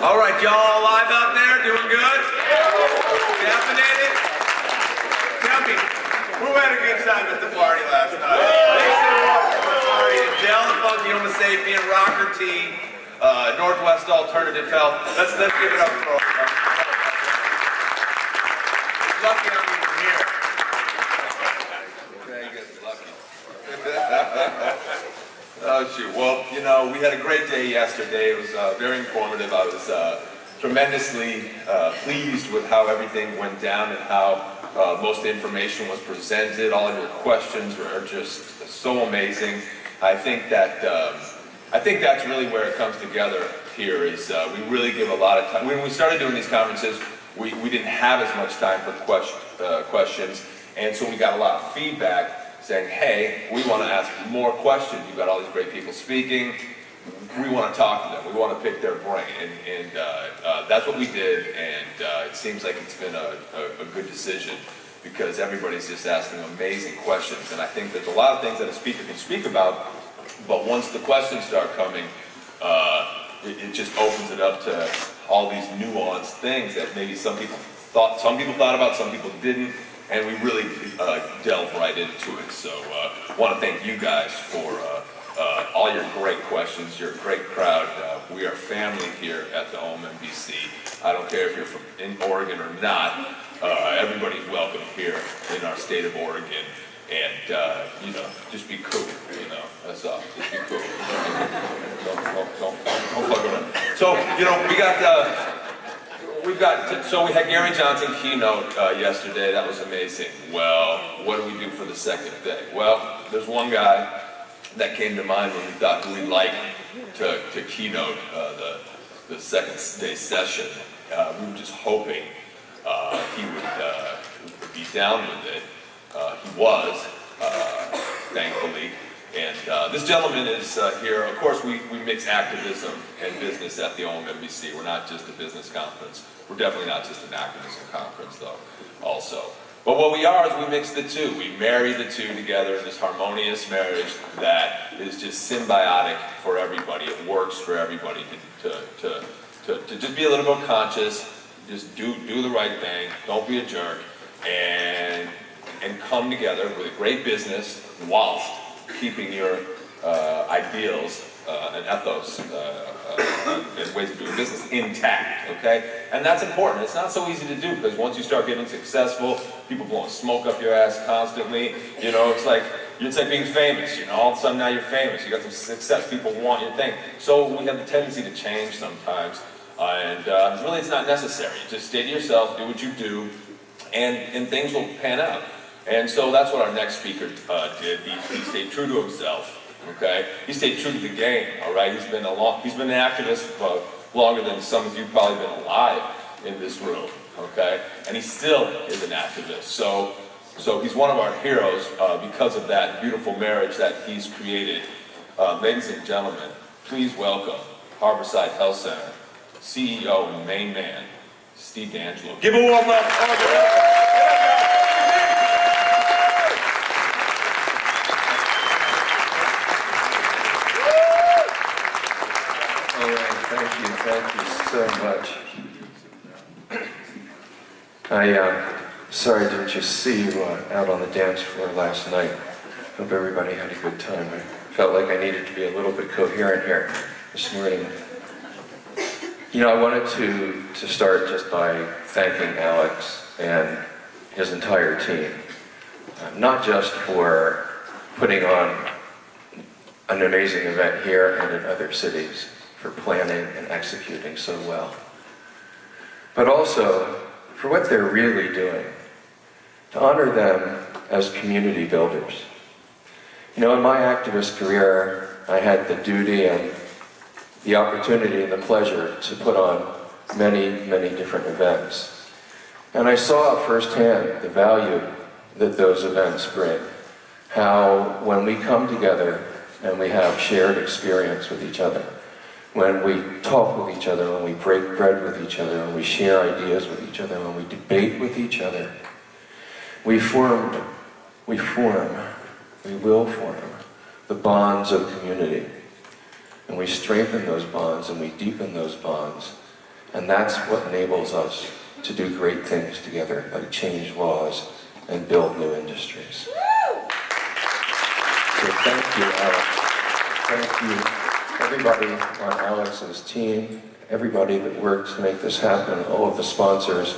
All right, y'all alive out there? Doing good? Caffeinated? Tell me, who had a good time at the party last night? Make some noise for the party. Del, the Funky Homo Sapien, Rocker T, Northwest Alternative Health. Let's give it up for all. It's lucky I'm even here. Okay, good, lucky. Oh shoot, well, you know, we had a great day yesterday. It was very informative. I was tremendously pleased with how everything went down and how most information was presented. All of your questions were just so amazing. I think that's really where it comes together here is we really give a lot of time. When we started doing these conferences, we didn't have as much time for questions, and so we got a lot of feedback saying, hey, we want to ask more questions. You've got all these great people speaking. We want to talk to them. We want to pick their brain. And that's what we did, and it seems like it's been a good decision because everybody's just asking amazing questions. And I think there's a lot of things that a speaker can speak about, but once the questions start coming, it just opens it up to all these nuanced things that maybe some people thought about, some people didn't. And we really delve right into it. So I want to thank you guys for all your great questions. You're a great crowd. We are family here at the OMMBC. I don't care if you're in Oregon or not. Everybody's welcome here in our state of Oregon. And, you know, just be cool, you know, that's all. Just be cool. Don't fuck around. So, you know, so we had Gary Johnson keynote yesterday. That was amazing. Well, what do we do for the second day? Well, there's one guy that came to mind when we thought who we'd like to keynote the second day session. We were just hoping he would be down with it. He was, thankfully. And this gentleman is here. Of course, we mix activism and business at the OMMBC. We're not just a business conference. We're definitely not just an activism conference, though, also. But what we are is we mix the two. We marry the two together in this harmonious marriage that is just symbiotic for everybody. It works for everybody to just be a little bit conscious, just do the right thing, don't be a jerk, and come together with a great business whilst keeping your ideals and ethos and ways of doing business intact, okay? And that's important. It's not so easy to do because once you start getting successful, people blowing smoke up your ass constantly, you know, it's like being famous, you know, all of a sudden now you're famous, you got some success, people want your thing. So we have the tendency to change sometimes, and really it's not necessary. Just stay to yourself, do what you do, and things will pan out. And so that's what our next speaker did. He stayed true to himself. Okay, he stayed true to the game. All right, he's been an activist longer than some of you probably been alive in this room. Okay, and he still is an activist. So he's one of our heroes because of that beautiful marriage that he's created. Ladies and gentlemen, please welcome Harborside Health Center CEO and main man, Steve DeAngelo. Give a warm up. Thank you so much. Sorry I didn't just see you out on the dance floor last night. Hope everybody had a good time. I felt like I needed to be a little bit coherent here this morning. You know, I wanted to start just by thanking Alex and his entire team, not just for putting on an amazing event here and in other cities, for planning and executing so well, but also for what they're really doing, to honor them as community builders. You know, in my activist career, I had the duty and the opportunity and the pleasure to put on many, many different events. And I saw firsthand the value that those events bring. How when we come together and we have shared experience with each other, when we talk with each other, when we break bread with each other, when we share ideas with each other, when we debate with each other, we will form the bonds of community. And we strengthen those bonds and we deepen those bonds. And that's what enables us to do great things together, like change laws and build new industries. So thank you, Alex. Thank you, everybody on Alex's team, everybody that worked to make this happen, all of the sponsors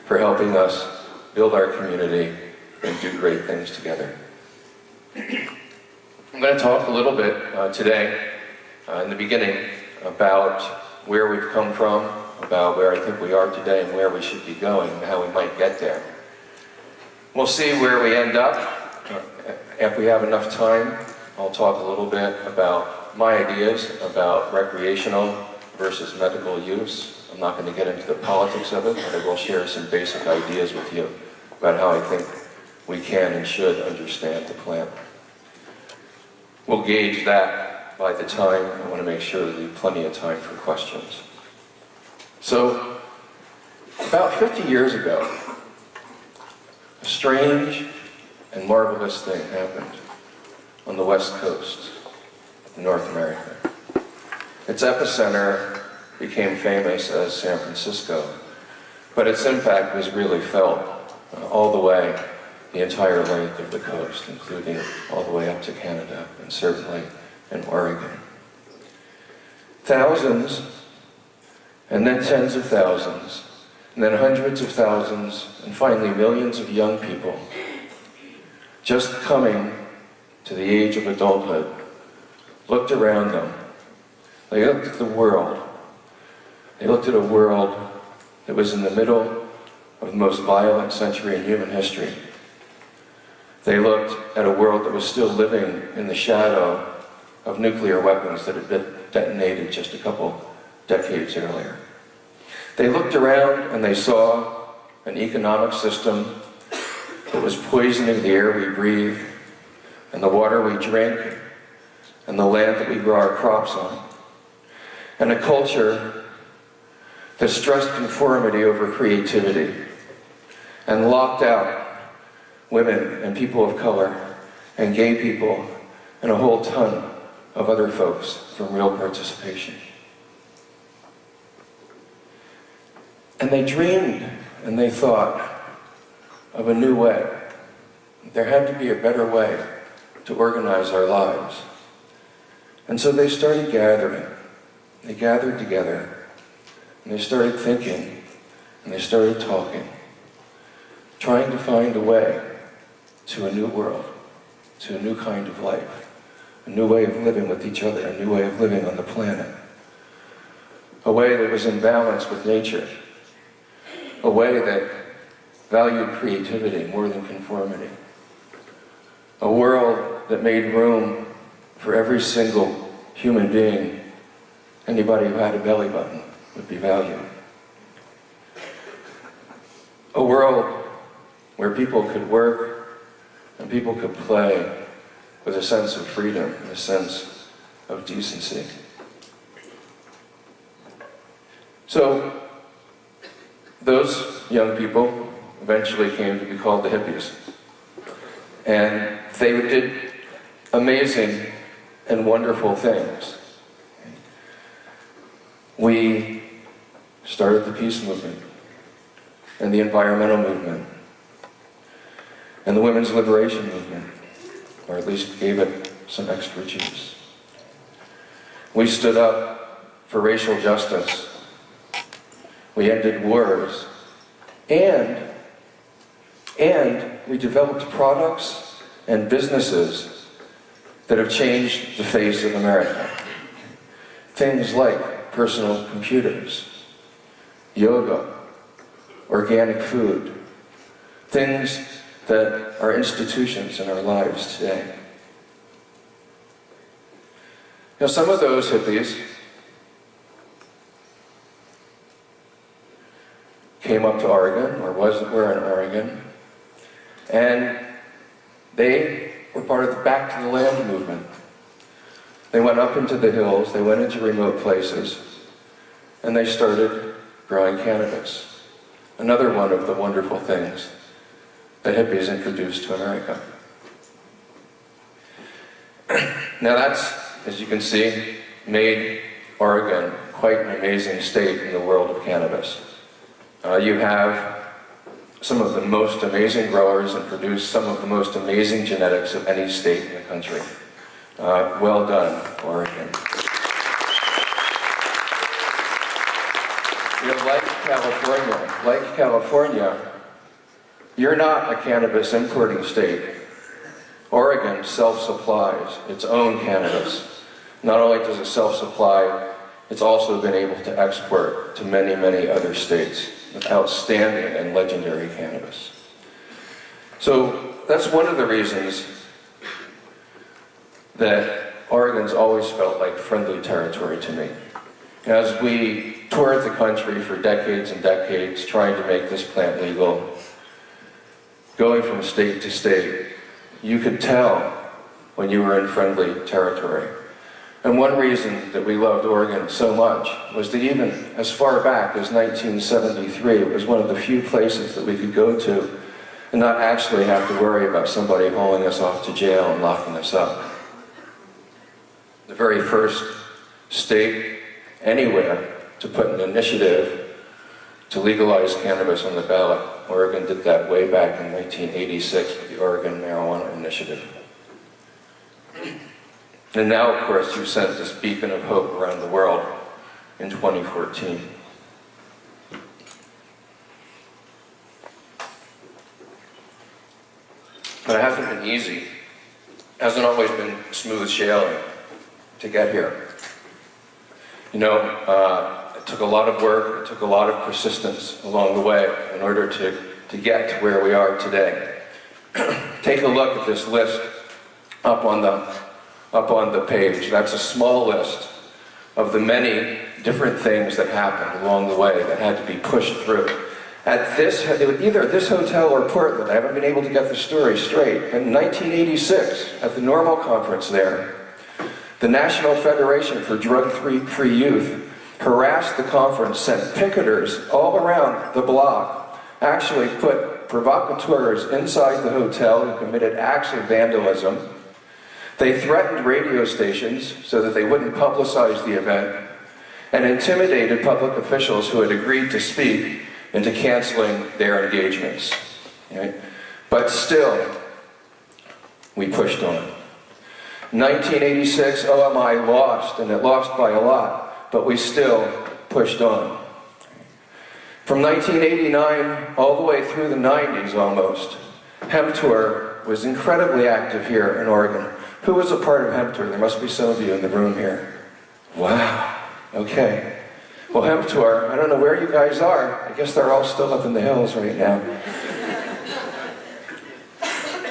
for helping us build our community and do great things together. I'm going to talk a little bit today, in the beginning, about where we've come from, about where I think we are today and where we should be going and how we might get there. We'll see where we end up. If we have enough time, I'll talk a little bit about my ideas about recreational versus medical use. I'm not going to get into the politics of it, but I will share some basic ideas with you about how I think we can and should understand the plant. We'll gauge that by the time. I want to make sure we leave plenty of time for questions. So, about 50 years ago, a strange and marvelous thing happened on the west coast of North America. Its epicenter became famous as San Francisco, but its impact was really felt all the way, the entire length of the coast, including all the way up to Canada, and certainly in Oregon. Thousands, and then tens of thousands, and then hundreds of thousands, and finally millions of young people just coming to the age of adulthood looked around them. They looked at the world. They looked at a world that was in the middle of the most violent century in human history. They looked at a world that was still living in the shadow of nuclear weapons that had been detonated just a couple decades earlier. They looked around and they saw an economic system that was poisoning the air we breathe, and the water we drink, and the land that we grow our crops on. And a culture that stressed conformity over creativity, and locked out women and people of color, and gay people, and a whole ton of other folks from real participation. And they dreamed and they thought of a new way. There had to be a better way to organize our lives. And so they started gathering. They gathered together, and they started thinking, and they started talking, trying to find a way to a new world, to a new kind of life, a new way of living with each other, a new way of living on the planet, a way that was in balance with nature, a way that valued creativity more than conformity, a world that made room for every single human being. Anybody who had a belly button would be valued. A world where people could work and people could play with a sense of freedom and a sense of decency. So, those young people eventually came to be called the hippies. And they did amazing and wonderful things. We started the peace movement, and the environmental movement, and the women's liberation movement, or at least gave it some extra juice. We stood up for racial justice. We ended wars, and we developed products and businesses that have changed the face of America. Things like personal computers, yoga, organic food, things that are institutions in our lives today. Now, some of those hippies came up to Oregon, or were in Oregon, and they were part of the Back to the Land movement. They went up into the hills, they went into remote places, and they started growing cannabis. Another one of the wonderful things that hippies introduced to America. Now that's, as you can see, made Oregon quite an amazing state in the world of cannabis. You have some of the most amazing growers and produce some of the most amazing genetics of any state in the country. Well done, Oregon. You know, like California, you're not a cannabis importing state. Oregon self-supplies its own cannabis. Not only does it self-supply, it's also been able to export to many, many other states with outstanding and legendary cannabis. So that's one of the reasons that Oregon's always felt like friendly territory to me. As we toured the country for decades and decades trying to make this plant legal, going from state to state, you could tell when you were in friendly territory. And one reason that we loved Oregon so much was that even as far back as 1973, it was one of the few places that we could go to and not actually have to worry about somebody hauling us off to jail and locking us up. The very first state anywhere to put an initiative to legalize cannabis on the ballot. Oregon did that way back in 1986 with the Oregon Marijuana Initiative. And now, of course, you sent this beacon of hope around the world in 2014. But it hasn't been easy. It hasn't always been smooth sailing to get here. You know, it took a lot of work, it took a lot of persistence along the way in order to get to where we are today. Take a look at this list up on the page. That's a small list of the many different things that happened along the way that had to be pushed through. At this, either this hotel or Portland, I haven't been able to get the story straight. In 1986, at the Normal Conference there, the National Federation for Drug-Free Youth harassed the conference, sent picketers all around the block, actually put provocateurs inside the hotel who committed acts of vandalism. They threatened radio stations so that they wouldn't publicize the event, and intimidated public officials who had agreed to speak into canceling their engagements. Right? But still, we pushed on. 1986, OMI lost, and it lost by a lot, but we still pushed on. From 1989 all the way through the 90s almost, Hemp Tour was incredibly active here in Oregon. Who was a part of Hemp Tour? There must be some of you in the room here. Wow, okay. Well, Hemp Tour, I don't know where you guys are. I guess they're all still up in the hills right now.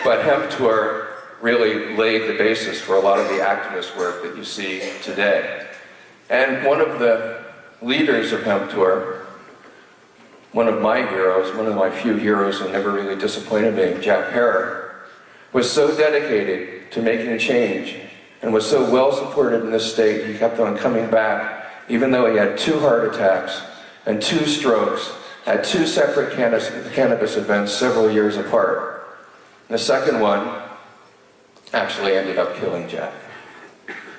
But Hemp Tour really laid the basis for a lot of the activist work that you see today. And one of the leaders of Hemp Tour, one of my heroes, one of my few heroes who never really disappointed me, Jack Herer, was so dedicated to making change and was so well supported in this state, he kept on coming back, even though he had 2 heart attacks and 2 strokes at 2 separate cannabis events several years apart. The second one actually ended up killing Jack.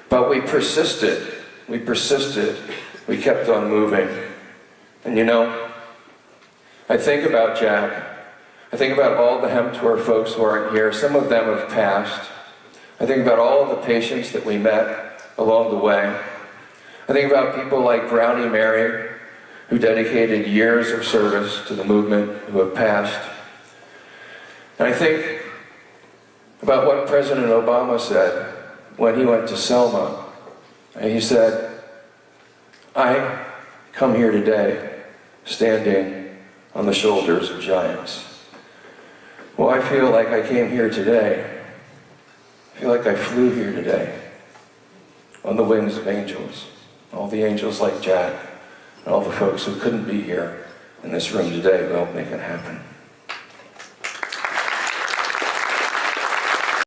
But we persisted, we kept on moving. And you know, I think about Jack, I think about all the Hemp Tour folks who aren't here. Some of them have passed. I think about all of the patients that we met along the way. I think about people like Brownie Mary, who dedicated years of service to the movement, who have passed. And I think about what President Obama said when he went to Selma. And he said, "I come here today standing on the shoulders of giants." Well, I feel like I came here today. I feel like I flew here today on the wings of angels. All the angels like Jack, and all the folks who couldn't be here in this room today will make it happen.